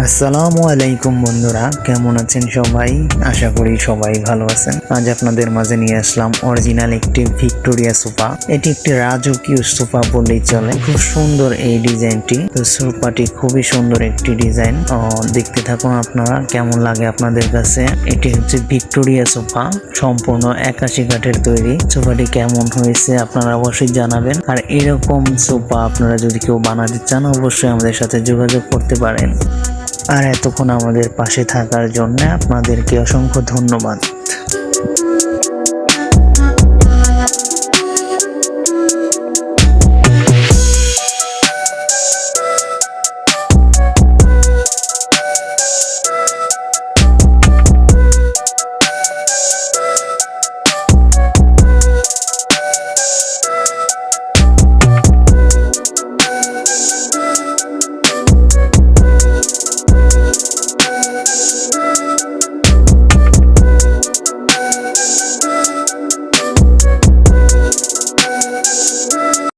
আসসালামু আলাইকুম বন্ধুরা, কেমন আছেন সবাই? আশা করি সবাই ভালো আছেন। আজ আপনাদের মাঝে নিয়ে আসলাম অরিজিনাল একটি ভিক্টোরিয়া সোফা। এটি একটি রাজকীয় সোফা বললেই চলে। খুব সুন্দর এই ডিজাইনটি। তো সোফাটি খুবই সুন্দর একটি ডিজাইন। দেখতে থাকুন আপনারা, কেমন লাগে আপনাদের কাছে। এটি হচ্ছে ভিক্টোরিয়া সোফা, সম্পূর্ণ 81 কাঠের তৈরি। সোফাটি কেমন হয়েছে আপনারা অবশ্যই জানাবেন। আর এরকম সোফা আপনারা যদি কেউ বানাতে চান অবশ্যই আমাদের সাথে যোগাযোগ করতে পারেন। আর এতক্ষণ আমাদের পাশে থাকার জন্য আপনাদেরকে অসংখ্য ধন্যবাদ।